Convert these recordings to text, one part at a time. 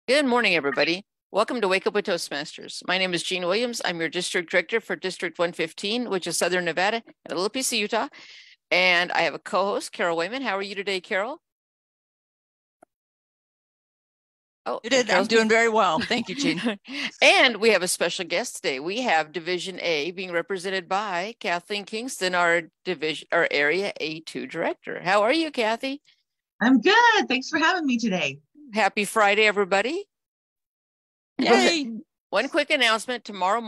Good morning, everybody. Welcome to Wake Up with Toastmasters. My name is Jean Williams. I'm your district director for District 115, which is Southern Nevada and a little piece of Utah. And I have a co-host, Carol Wayman. How are you today, Carol? Oh, I'm doing very well. Thank you, Jean. And we have a special guest today. We have Division A being represented by Kathleen Kingston, our Area A2 director. How are you, Kathy? I'm good. Thanks for having me today. Happy Friday, everybody. Yay. One quick announcement. Tomorrow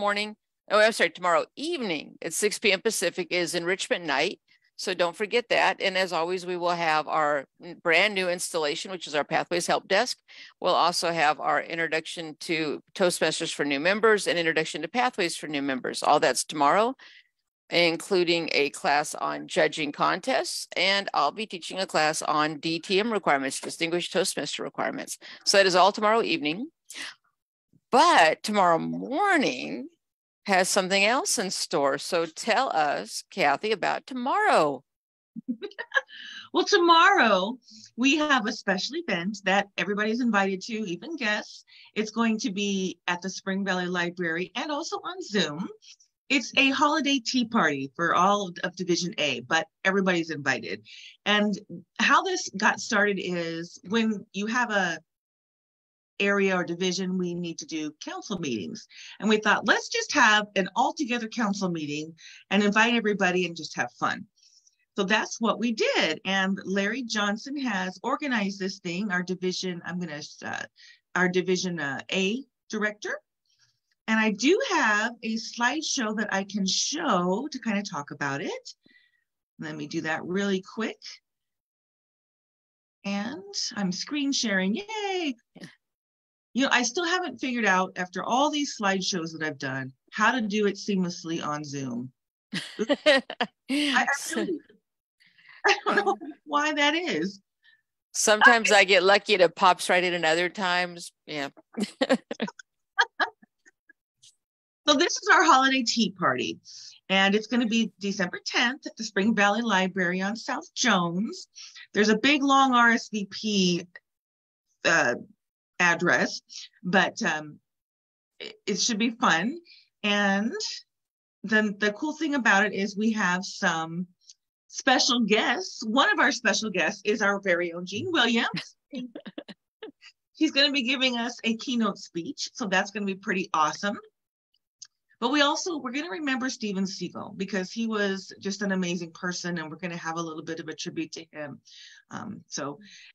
evening at 6 p.m. Pacific is Enrichment Night. So don't forget that. And as always, we will have our brand new installation, which is our Pathways Help Desk. We'll also have our introduction to Toastmasters for new members and introduction to Pathways for new members. All that's tomorrow, including a class on judging contests. And I'll be teaching a class on DTM requirements, Distinguished Toastmaster requirements. So that is all tomorrow evening. But tomorrow morning has something else in store. So tell us, Kathy, about tomorrow. Well, tomorrow we have a special event that everybody's invited to, even guests. It's going to be at the Spring Valley Library and also on Zoom. It's a holiday tea party for all of Division A, but everybody's invited. And how this got started is when you have a area or division, we need to do council meetings. And we thought, let's just have an all-together council meeting and invite everybody and just have fun. So that's what we did. And Larry Johnson has organized this thing, our division, our division A director. And I do have a slideshow that I can show to kind of talk about it. Let me do that really quick. And I'm screen sharing, yay. You know, I still haven't figured out, after all these slideshows that I've done, how to do it seamlessly on Zoom. I don't know why that is. Sometimes I get lucky and it pops right in, and other times, yeah. So this is our holiday tea party, and it's going to be December 10th at the Spring Valley Library on South Jones. There's a big, long RSVP address, but it should be fun. And then the cool thing about it is we have some special guests. One of our special guests is our very own Jean Williams. She's going to be giving us a keynote speech, so that's going to be pretty awesome. But we're going to remember Steven Seagal because he was just an amazing person, and we're going to have a little bit of a tribute to him. And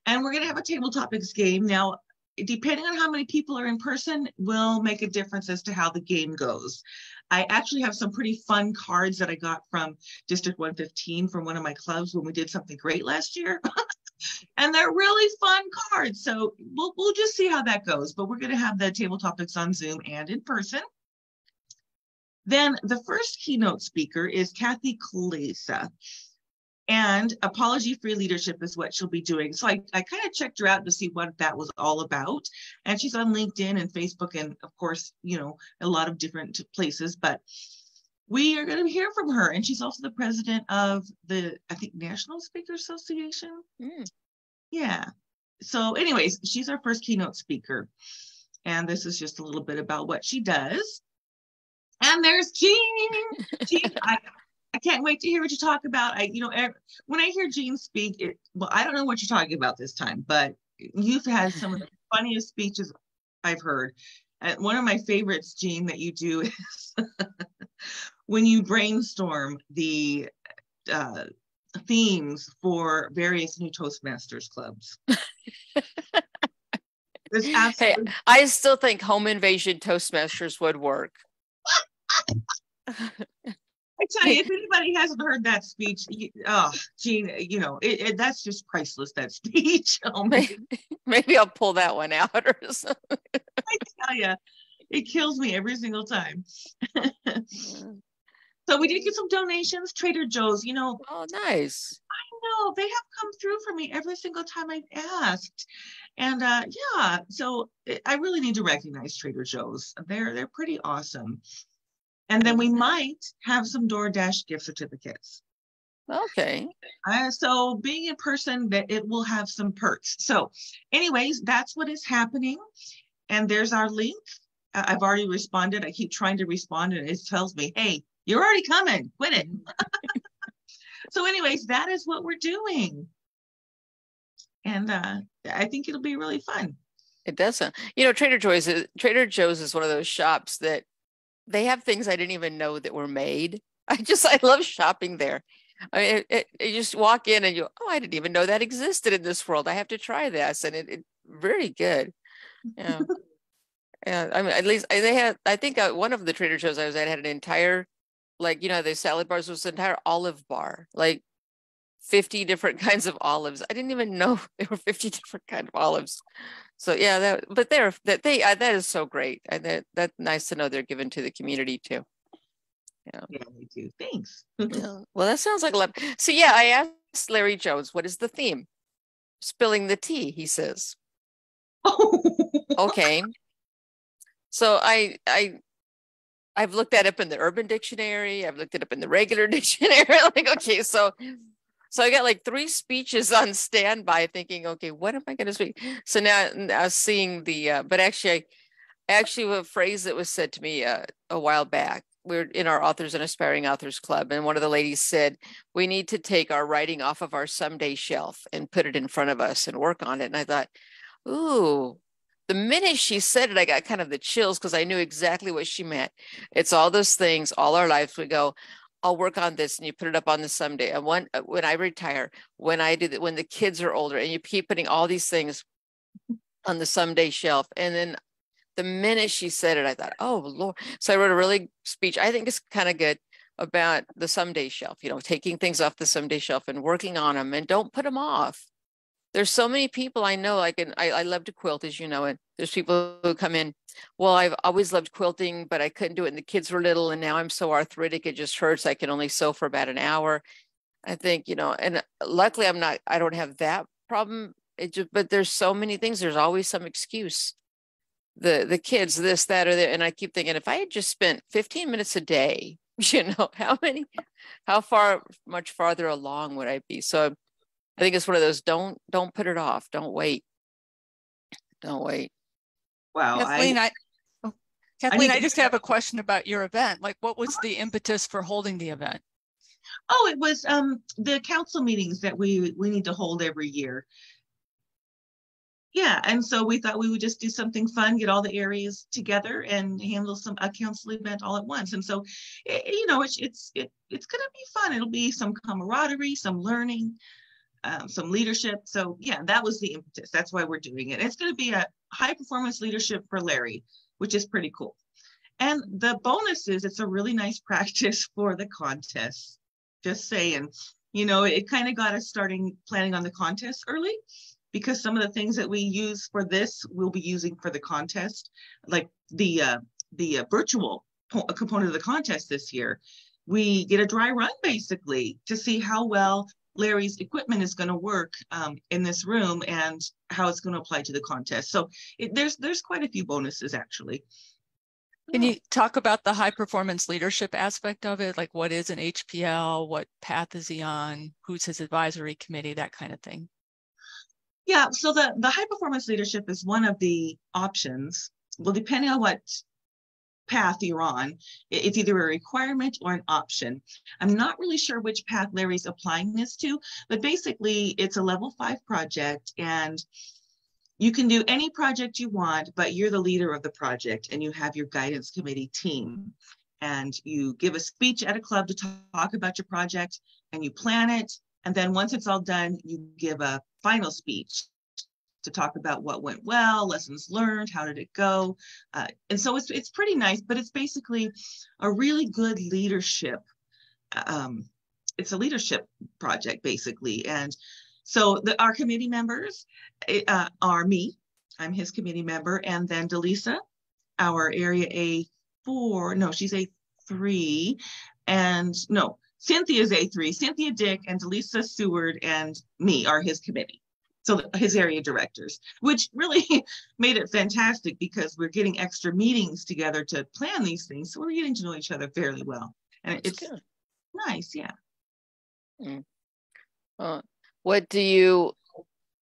we're going to have a table topics game. Now, depending on how many people are in person will make a difference as to how the game goes. I actually have some pretty fun cards that I got from District 115 from one of my clubs when we did something great last year. And they're really fun cards. So we'll just see how that goes. But we're going to have the table topics on Zoom and in person. Then the first keynote speaker is Kathy Kalesa. And apology-free leadership is what she'll be doing. So I kind of checked her out to see what that was all about. And she's on LinkedIn and Facebook and, of course, you know, a lot of different places. But we are going to hear from her. And she's also the president of the, I think, National Speaker Association. Yeah. So anyways, she's our first keynote speaker. And this is just a little bit about what she does. And there's Jean. Jean, I can't wait to hear what you talk about. When I hear Jean speak, I don't know what you're talking about this time, but you've had some of the funniest speeches I've heard. And one of my favorites, Jean, that you do is when you brainstorm the themes for various new Toastmasters clubs. Hey, I still think home invasion Toastmasters would work. I tell you, if anybody hasn't heard that speech, Jean, you know, that's just priceless, that speech. Oh, maybe I'll pull that one out or something. I tell you, it kills me every single time. So we did get some donations, Trader Joe's, you know. Oh, nice. I know, they have come through for me every single time I've asked. And yeah, so I really need to recognize Trader Joe's. They're pretty awesome. And then we might have some DoorDash gift certificates. Okay. So being in person, that it will have some perks. So anyways, that's what is happening. And there's our link. I've already responded. I keep trying to respond and it tells me, hey, you're already coming, quit it. So anyways, that is what we're doing. And I think it'll be really fun. It doesn't. Trader Joe's is one of those shops that they have things I didn't even know that were made. I love shopping there. I mean, you just walk in and I didn't even know that existed in this world. I have to try this. And it very good. Yeah. Yeah. I mean, at least I think one of the Trader Joe's I was at had an entire, the salad bars was an entire olive bar, 50 different kinds of olives. I didn't even know there were 50 different kinds of olives. So yeah, that is so great. And that's nice to know they're given to the community too. Yeah, me too. Thanks. Yeah. Well, that sounds like a lot. So yeah, I asked Larry Jones, what is the theme? Spilling the tea, he says. Okay. So I've looked that up in the Urban Dictionary. I've looked it up in the regular dictionary. Okay, so I got 3 speeches on standby thinking, okay, what am I going to speak? So now seeing but actually a phrase that was said to me a while back. We're in our Authors and Aspiring Authors Club. And one of the ladies said, we need to take our writing off of our someday shelf and put it in front of us and work on it. And I thought, ooh, the minute she said it, I got kind of the chills because I knew exactly what she meant. It's all those things, all our lives we go, I'll work on this, and you put it up on the someday. And when I retire, when I do that, when the kids are older, and you keep putting all these things on the someday shelf. And then the minute she said it, I thought, oh Lord. So I wrote a really speech. I think it's kind of good about the someday shelf, taking things off the someday shelf and working on them, and don't put them off. There's so many people I know, I love to quilt, as you know, and there's people who come in, well, I've always loved quilting, but I couldn't do it. And the kids were little, and now I'm so arthritic, it just hurts. I can only sew for about an hour. I think, and luckily I don't have that problem. But there's so many things. There's always some excuse. The kids, this, that, or that. And I keep thinking, if I had just spent 15 minutes a day, how much farther along would I be? So I think it's one of those, don't put it off. Don't wait. Wow. Kathleen, I just have a question about your event. What was the impetus for holding the event? Oh, it was the council meetings that we need to hold every year. Yeah, and so we thought we would just do something fun, get all the areas together and handle a council event all at once. And so, it's going to be fun. It'll be some camaraderie, some learning, some leadership. So yeah, that was the impetus. That's why we're doing it. It's going to be a high performance leadership for Larry, which is pretty cool. And the bonus is it's a really nice practice for the contest. Just saying, it kind of got us planning on the contest early, because some of the things that we use for this, we'll be using for the contest, like the virtual component of the contest this year. We get a dry run basically to see how well Larry's equipment is going to work in this room and how it's going to apply to the contest. So there's quite a few bonuses actually. Can you talk about the high performance leadership aspect of it? What is an HPL? What path is he on? Who's his advisory committee? That kind of thing. Yeah, so the high performance leadership is one of the options. Well, depending on what path you're on, it's either a requirement or an option. I'm not really sure which path Larry's applying this to, but basically it's a level 5 project, and you can do any project you want, but you're the leader of the project and you have your guidance committee team. And you give a speech at a club to talk about your project, and you plan it. And then once it's all done, you give a final speech to talk about what went well, lessons learned, how did it go. And so it's pretty nice, but it's basically a really good leadership. It's a leadership project basically. And so our committee members are me, I'm his committee member, and then Delisa, our area A4, no, she's A3, and no, Cynthia's A3, Cynthia Dick and Delisa Seward and me are his committee. So his area directors, which really made it fantastic because we're getting extra meetings together to plan these things. So we're getting to know each other fairly well. And it's good. Nice, yeah. What do you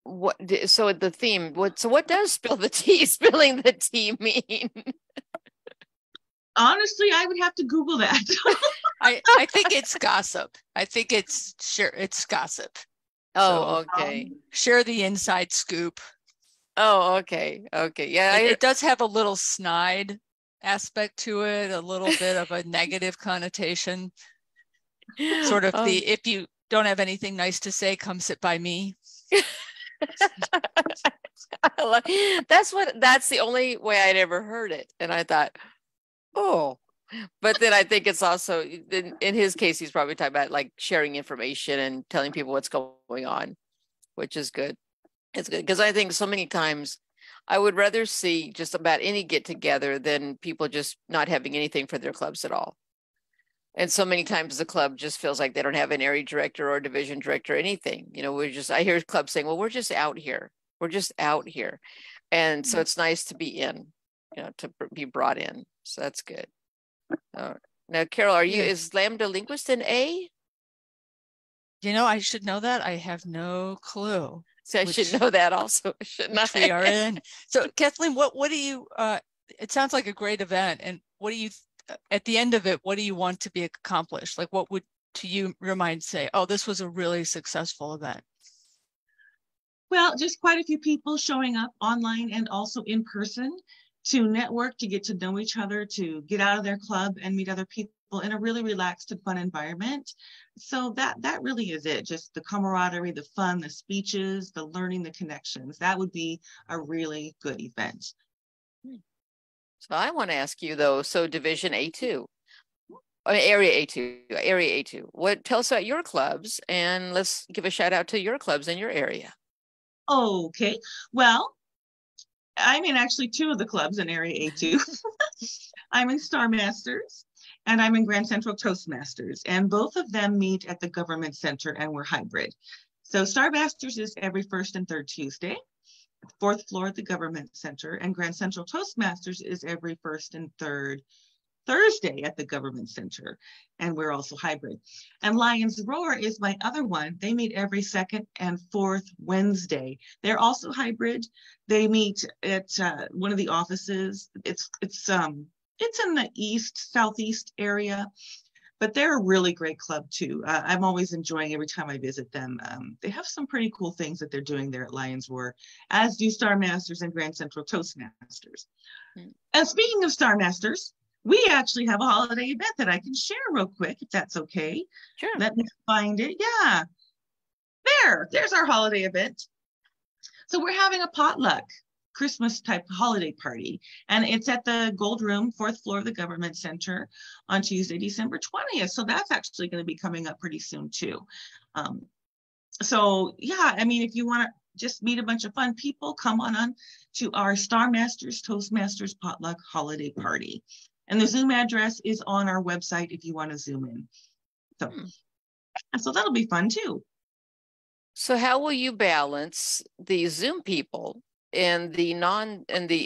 So the theme, what does spill the tea, spilling the tea mean? Honestly, I would have to Google that. I think it's gossip. I think it's gossip. Oh, okay. Share the inside scoop. Oh, okay. Okay. Yeah. It does have a little snide aspect to it, a little bit of a negative connotation. Sort of if you don't have anything nice to say, come sit by me. That's the only way I'd ever heard it. And I thought, oh, but then I think it's also in his case, he's probably talking about like sharing information and telling people what's going on, which is good. It's good because I think so many times I would rather see just about any get together than people just not having anything for their clubs at all. And so many times the club just feels like they don't have an area director or division director or anything. You know, I hear clubs saying, well, we're just out here. We're just out here. And so it's nice to be in, you know, to be brought in. So that's good. Now, Carol, is Lambda Linguist an A? You know, I should know that. I have no clue. So I should know that also, shouldn't I? We are in. So Kathleen, what do you, it sounds like a great event. And what do you, at the end of it, what do you want to be accomplished? Like what would to you your mind say, oh, this was a really successful event? Well, just quite a few people showing up online and also in person to network, to get to know each other, to get out of their club and meet other people in a really relaxed and fun environment. So that really is it. Just the camaraderie, the fun, the speeches, the learning, the connections. That would be a really good event. So I want to ask you though, so Division A2, Area A2, tell us about your clubs and let's give a shout out to your clubs in your area. Okay, well, I'm in actually two of the clubs in Area A2. I'm in Starmasters and I'm in Grand Central Toastmasters, and both of them meet at the Government Center and we're hybrid. So Starmasters is every first and third Tuesday, fourth floor at the Government Center, and Grand Central Toastmasters is every first and third Thursday at the Government Center, and we're also hybrid. And Lions Roar is my other one. They meet every second and fourth Wednesday. They're also hybrid. They meet at one of the offices. It's in the southeast area, but they're a really great club too. I'm always enjoying every time I visit them. They have some pretty cool things that they're doing there at Lions Roar, as do Starmasters and Grand Central Toastmasters. And speaking of Starmasters, we actually have a holiday event that I can share real quick, if that's okay. Sure. Let me find it. Yeah. There's our holiday event. So we're having a potluck Christmas type holiday party, and it's at the Gold Room, fourth floor of the Government Center on Tuesday, December 20th. So that's actually going to be coming up pretty soon too. So yeah, I mean, if you want to just meet a bunch of fun people, come on to our Starmasters Toastmasters potluck holiday party. And the Zoom address is on our website if you want to Zoom in. So that'll be fun too. So how will you balance the Zoom people and the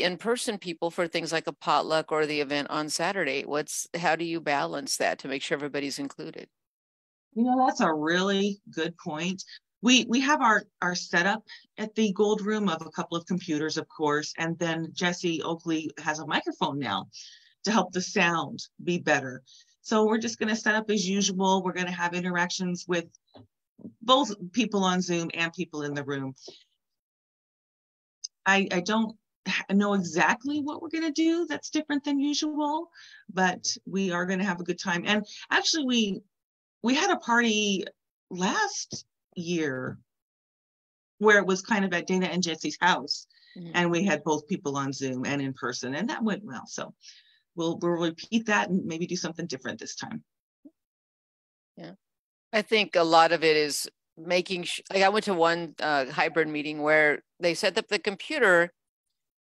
in-person people for things like a potluck or the event on Saturday? How do you balance that to make sure everybody's included? You know, that's a really good point. We have our setup at the Gold Room of a couple of computers, of course, and then Jesse Oakley has a microphone now to help the sound be better. So we're just going to set up as usual. We're going to have interactions with both people on Zoom and people in the room. I don't know exactly what we're going to do that's different than usual, but we are going to have a good time. And actually, we had a party last year where it was kind of at Dana and Jesse's house, and we had both people on Zoom and in person, and that went well. So we'll repeat that and maybe do something different this time. Yeah, I think a lot of it is making like I went to one hybrid meeting where they set up the computer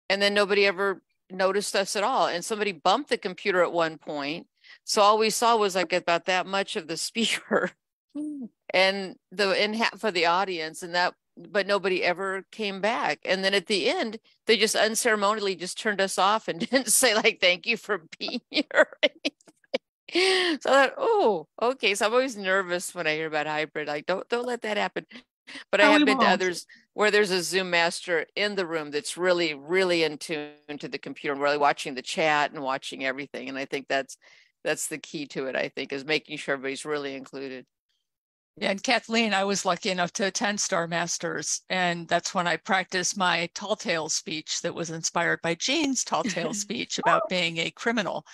and then nobody ever noticed us at all, and somebody bumped the computer at one point, so all we saw was like about that much of the speaker and in half of the audience, and that, but nobody ever came back. And then at the end they just unceremoniously just turned us off and didn't say like thank you for being here or anything. So I thought, oh, okay. So I'm always nervous when I hear about hybrid. Like, don't let that happen. But I No, have we been to won't. others where there's a Zoom master in the room that's really, really in tune to the computer and really watching the chat and watching everything. And I think that's the key to it, I think, is making sure everybody's really included. Yeah, and Kathleen, I was lucky enough to attend Star Masters, and that's when I practiced my tall tale speech that was inspired by Jane's tall tale speech about being a criminal.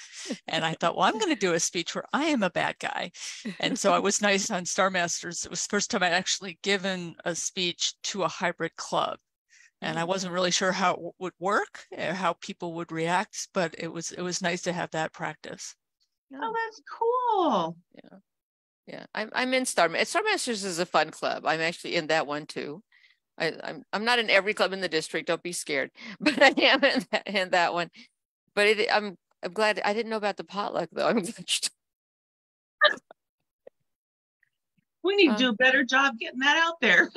And I thought, well, I'm going to do a speech where I am a bad guy. And so I was nice on Star Masters. It was the first time I'd actually given a speech to a hybrid club. And I wasn't really sure how it would work, or how people would react, but it was nice to have that practice. Oh, that's cool. Yeah. Yeah, I'm in Star Masters is a fun club. I'm actually in that one too. I'm not in every club in the district. Don't be scared, but I am in that one. But I'm glad. I didn't know about the potluck though. I'm glad We need to do a better job getting that out there.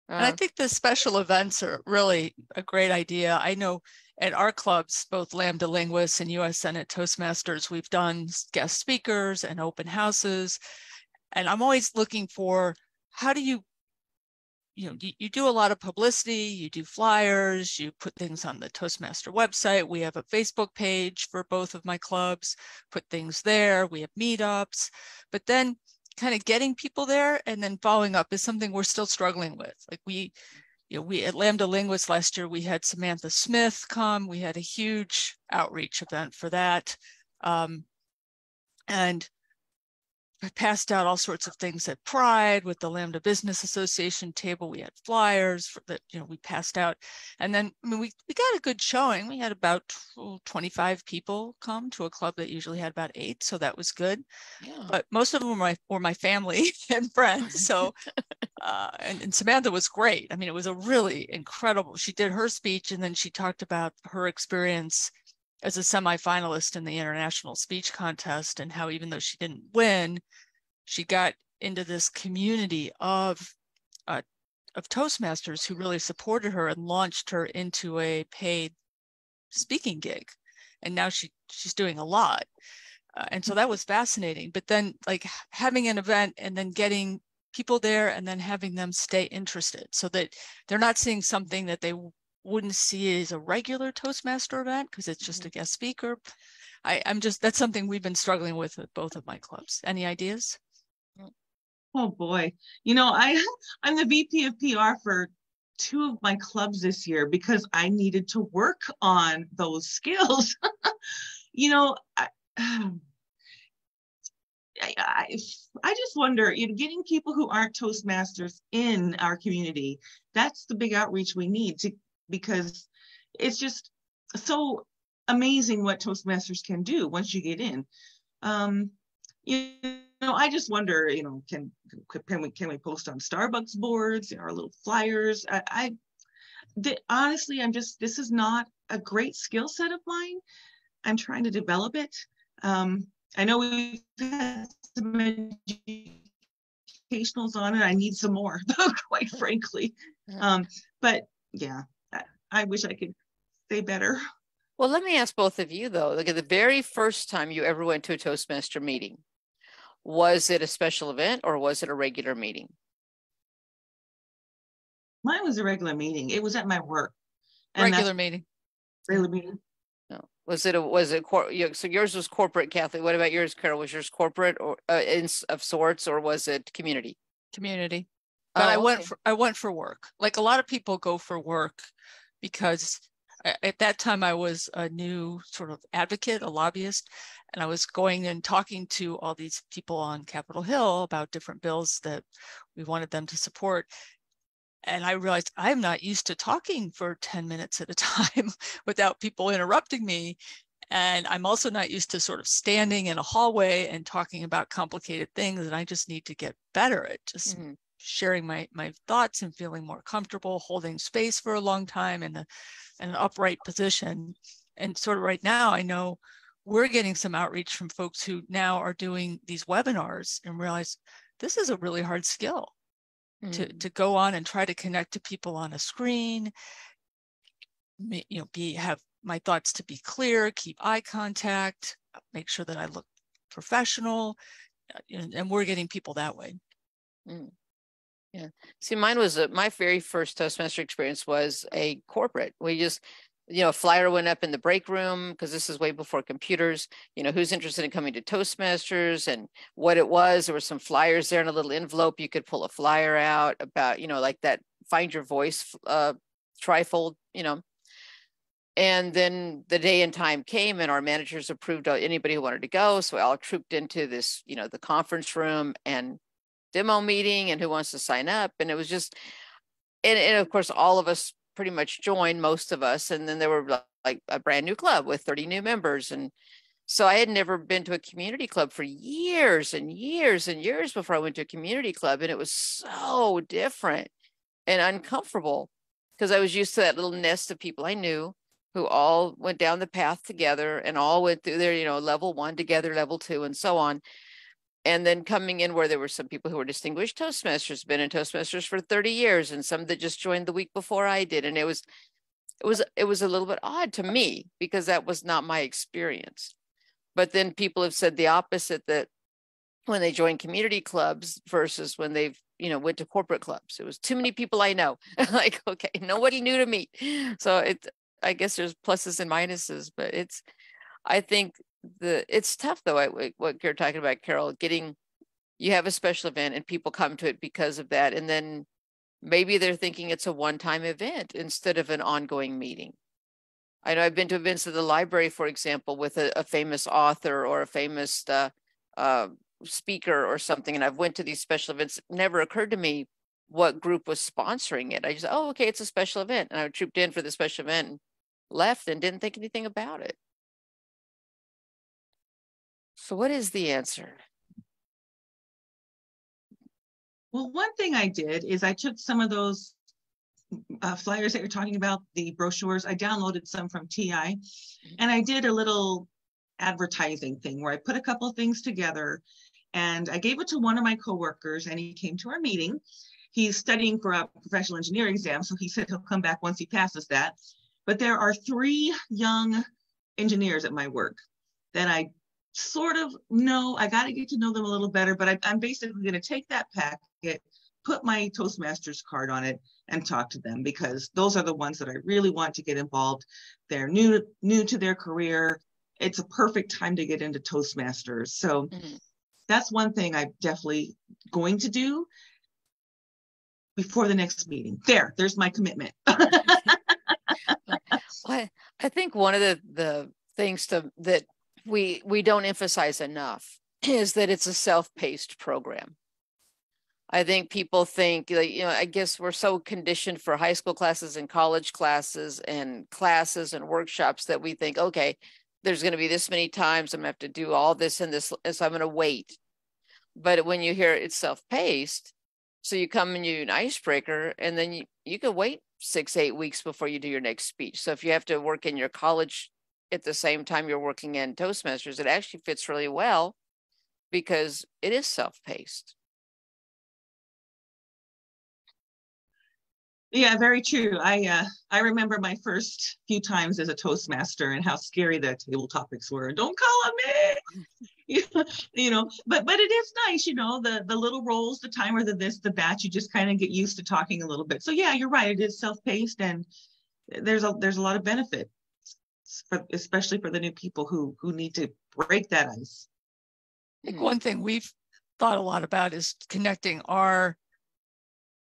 And I think the special events are really a great idea. I know at our clubs, both Lambda Linguists and US Senate Toastmasters, we've done guest speakers and open houses. And I'm always looking for, how do you do a lot of publicity, you do flyers, you put things on the Toastmaster website. We have a Facebook page for both of my clubs, put things there. We have meetups, but then kind of getting people there and then following up is something we're still struggling with. Like we at Lambda Linguists last year, we had Samantha Smith come. We had a huge outreach event for that. And I passed out all sorts of things at Pride with the Lambda Business Association table. We had flyers that we passed out, and then we got a good showing. We had about 25 people come to a club that usually had about 8, so that was good. Yeah. But most of them were my family and friends. So and Samantha was great. I mean, it was a really incredible. She did her speech, and then she talked about her experience as a semifinalist in the international speech contest, and how even though she didn't win, she got into this community of Toastmasters who really supported her and launched her into a paid speaking gig. And now she's doing a lot. And so that was fascinating. But then like having an event and then getting people there and then having them stay interested so that they're not seeing something that they wouldn't see as a regular Toastmaster event because it's just a guest speaker. That's something we've been struggling with at both of my clubs. Any ideas? Oh boy. I'm the VP of PR for 2 of my clubs this year because I needed to work on those skills. I just wonder, getting people who aren't Toastmasters in our community, that's the big outreach we need because it's just so amazing what Toastmasters can do once you get in. I just wonder, can we post on Starbucks boards, our little flyers? Honestly, this is not a great skill set of mine. I'm trying to develop it. I know we've had some educationals on it. I need some more, quite frankly. But yeah, I wish I could say better. Well, let me ask both of you though. Look at the very first time you ever went to a Toastmaster meeting. Was it a special event or was it a regular meeting? Mine was a regular meeting. It was at my work. Regular meeting. Regular meeting. No. Was it so yours was corporate, Kathleen? What about yours, Carol? Was yours corporate or of sorts, or was it community? Community. But I went for work. Like a lot of people go for work because at that time I was a new sort of advocate, a lobbyist, and I was going and talking to all these people on Capitol Hill about different bills that we wanted them to support. And I realized I'm not used to talking for 10 minutes at a time without people interrupting me. And I'm also not used to sort of standing in a hallway and talking about complicated things. And I just need to get better at just sharing my thoughts and feeling more comfortable, holding space for a long time in an upright position. And sort of right now, I know we're getting some outreach from folks who now are doing these webinars and realize this is a really hard skill. To go on and try to connect to people on a screen, have my thoughts to be clear, keep eye contact, make sure that I look professional, and we're getting people that way. Yeah. See, mine was my very first Toastmaster experience was a corporate. We just, a flyer went up in the break room because this is way before computers, who's interested in coming to Toastmasters and what it was. There were some flyers there in a little envelope. You could pull a flyer out about, like that Find Your Voice trifold, And then the day and time came and our managers approved anybody who wanted to go. So we all trooped into this, the conference room and demo meeting and who wants to sign up. And it was just, and of course, all of us pretty much joined, most of us. And then there were like a brand new club with 30 new members. And so I had never been to a community club for years and years and years before I went to a community club. And it was so different and uncomfortable because I was used to that little nest of people I knew who all went down the path together and all went through their, level 1 together, level 2, and so on. And then coming in where there were some people who were distinguished Toastmasters, been in Toastmasters for 30 years, and some that just joined the week before I did. And it was a little bit odd to me because that was not my experience. But then people have said the opposite, that when they join community clubs versus when they've, went to corporate clubs, it was too many people I know. Like, okay, nobody new to meet. So I guess there's pluses and minuses, but I think it's tough though. What you're talking about, Carol, you have a special event and people come to it because of that. And then maybe they're thinking it's a one-time event instead of an ongoing meeting. I know I've been to events at the library, for example, with a famous author or a famous speaker or something. And I've went to these special events. It never occurred to me what group was sponsoring it. I just, okay, it's a special event. And I trooped in for the special event and left and didn't think anything about it. So what is the answer? Well, one thing I did is I took some of those flyers that you're talking about, the brochures. I downloaded some from TI, and I did a little advertising thing where I put a couple of things together, and I gave it to one of my coworkers, and he came to our meeting. He's studying for a professional engineering exam, so he said he'll come back once he passes that. But there are 3 young engineers at my work that I sort of know. I got to get to know them a little better, but I'm basically going to take that packet, put my Toastmasters card on it, and talk to them, because those are the ones that I really want to get involved. They're new to their career. It's a perfect time to get into Toastmasters. So that's one thing I'm definitely going to do before the next meeting. There's my commitment. Well, I think one of the things that we don't emphasize enough is that it's a self-paced program. I think people think, I guess we're so conditioned for high school classes and college classes and workshops that we think, okay, there's going to be this many times I'm going to have to do all this and this, so I'm going to wait. But when you hear it's self-paced, so you come and you do an icebreaker, and then you can wait 6-8 weeks before you do your next speech. So if you have to work in your college at the same time you're working in Toastmasters, it actually fits really well because it is self-paced. Yeah, very true. I remember my first few times as a Toastmaster and how scary the table topics were. Don't call on me, but it is nice, the little roles, the timer, the this, the that. You just kind of get used to talking a little bit. So yeah, you're right. It is self-paced, and there's a lot of benefit, especially for the new people who need to break that ice. I think one thing we've thought a lot about is connecting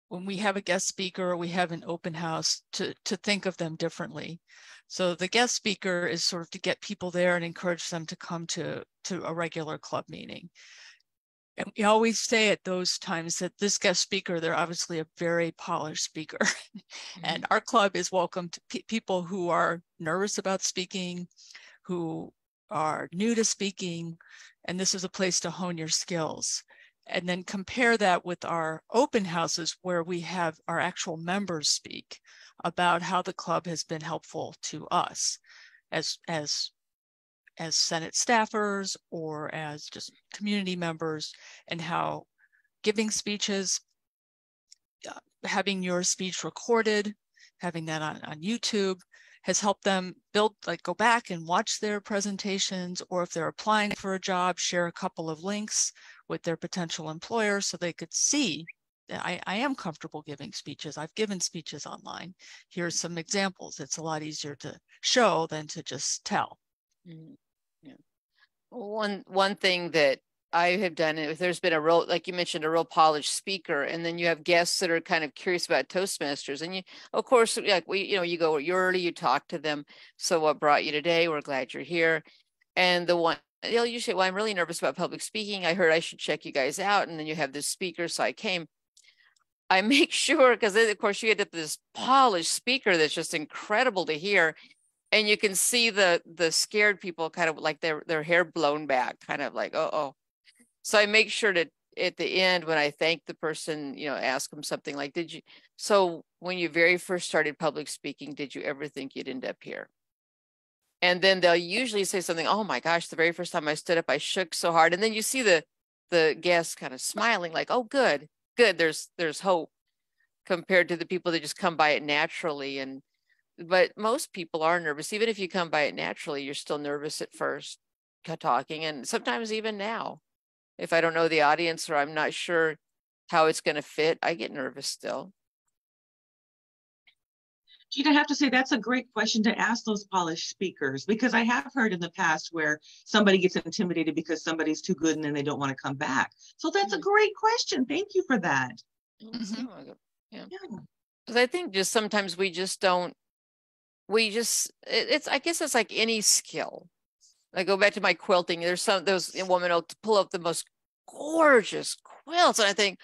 when we have a guest speaker or we have an open house, to think of them differently. So the guest speaker is sort of to get people there and encourage them to come to a regular club meeting. And we always say at those times that this guest speaker, they're obviously a very polished speaker. And our club is welcome to people who are nervous about speaking, who are new to speaking, and this is a place to hone your skills. And then compare that with our open houses, where we have our actual members speak about how the club has been helpful to us as Senate staffers or as just community members, and how giving speeches, having your speech recorded, having that on YouTube has helped them go back and watch their presentations, or if they're applying for a job, share a couple of links with their potential employer so they could see I am comfortable giving speeches. I've given speeches online. Here's some examples. It's a lot easier to show than to just tell. Mm-hmm. Yeah. One thing that I have done, if there's been a real, like you mentioned, a real polished speaker, and then you have guests that are kind of curious about Toastmasters, and you, of course, like you go early, you talk to them. So what brought you today? We're glad you're here. And the one, they'll usually, well, I'm really nervous about public speaking. I heard I should check you guys out. And then you have this speaker. So I came. I make sure, because of course you get this polished speaker that's just incredible to hear. And you can see the scared people kind of like their hair blown back, kind of like, oh. So I make sure to, at the end, when I thank the person, ask them something like, so when you very first started public speaking, did you ever think you'd end up here? And then they'll usually say something, oh my gosh, the very first time I stood up, I shook so hard. And then you see the guests kind of smiling like, oh, good, there's hope, compared to the people that just come by it naturally. But most people are nervous. Even if you come by it naturally, you're still nervous at first talking. And sometimes even now, if I don't know the audience or I'm not sure how it's going to fit, I get nervous still. Gina, I have to say that's a great question to ask those polished speakers, because I have heard in the past where somebody gets intimidated because somebody's too good and then they don't want to come back. So that's a great question. Thank you for that. Mm-hmm. Yeah. Because I think just sometimes we just don't, I guess it's like any skill. I go back to my quilting. There's those women will pull up the most gorgeous quilts, and I think,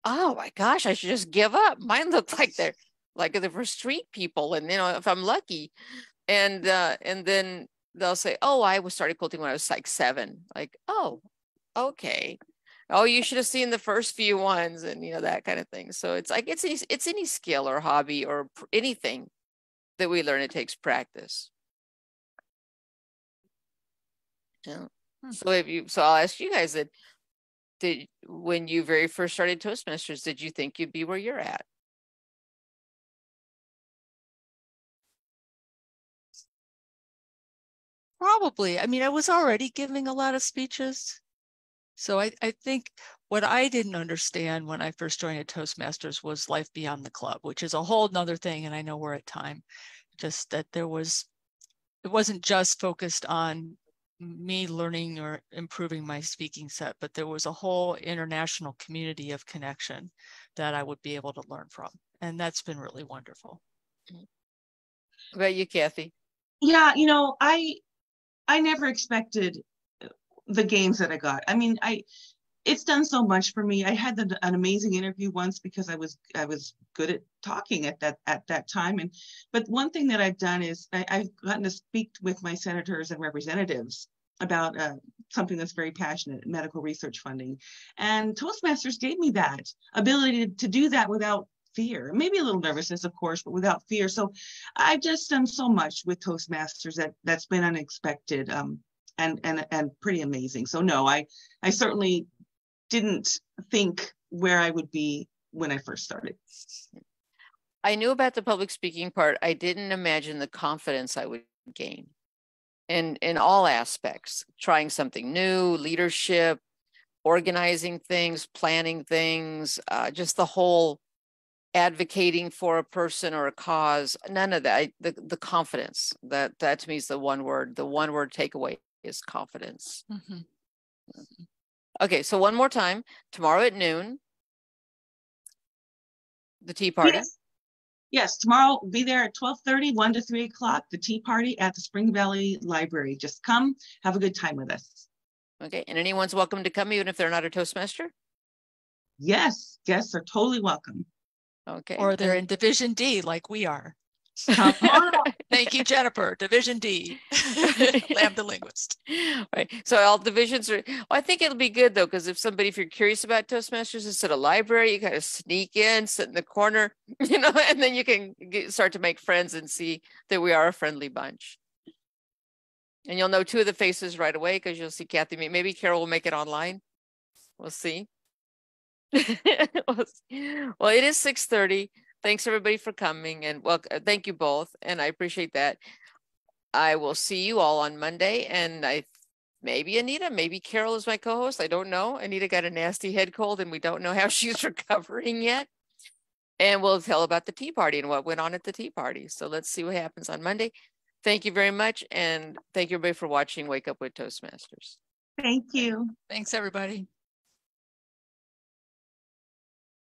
oh my gosh, I should just give up. Mine look like they're for street people, and if I'm lucky, and then they'll say, oh, I started quilting when I was like 7. Like, oh, okay. Oh, you should have seen the first few ones, and that kind of thing. So it's like it's any skill or hobby or anything that we learn. It takes practice. Yeah. So I'll ask you guys that, when you very first started Toastmasters, did you think you'd be where you're at? Probably. I mean, I was already giving a lot of speeches. So I think what I didn't understand when I first joined at Toastmasters was life beyond the club, which is a whole nother thing. And I know we're at time. Just that it wasn't just focused on me learning or improving my speaking set, but there was a whole international community of connection that I would be able to learn from. And that's been really wonderful. What about you, Kathy? Yeah, I never expected the games that I got. I mean, it's done so much for me. I had an amazing interview once because I was good at talking at that time. But one thing that I've done is I've gotten to speak with my senators and representatives about something that's very passionate, medical research funding. And Toastmasters gave me that ability to do that without fear, maybe a little nervousness, of course, but without fear. So I've just done so much with Toastmasters that's been unexpected and pretty amazing. So no, I certainly didn't think where I would be when I first started. I knew about the public speaking part. I didn't imagine the confidence I would gain in all aspects, trying something new, leadership, organizing things, planning things, just the whole advocating for a person or a cause. None of that. The confidence, that to me is the one word takeaway is confidence. Mm-hmm. Okay, so one more time, tomorrow at noon, the tea party. Yes, tomorrow be there at 12:30, 1 to 3 o'clock, the tea party at the Spring Valley Library. Just come, have a good time with us. Okay, and anyone's welcome to come, even if they're not a Toastmaster? Yes, guests are totally welcome. Okay. Or they're in Division D like we are. Come on. Thank you, Jennifer. Division D, Lambda Linguist. Right. So all divisions are, well, I think it'll be good though, because if you're curious about Toastmasters, instead of library, you kind of sneak in, sit in the corner, and then you can start to make friends and see that we are a friendly bunch. And you'll know 2 of the faces right away, because you'll see Kathy. Maybe Carol will make it online. We'll see. Well, it is 6:30. Thanks everybody for coming, and thank you both, and I appreciate that. I will see you all on Monday, and I maybe Anita, maybe Carol is my co-host. I don't know. Anita got a nasty head cold and we don't know how she's recovering yet. And we'll tell about the tea party and what went on at the tea party. So let's see what happens on Monday. Thank you very much. And thank you everybody for watching Wake Up with Toastmasters. Thank you. Thanks, everybody.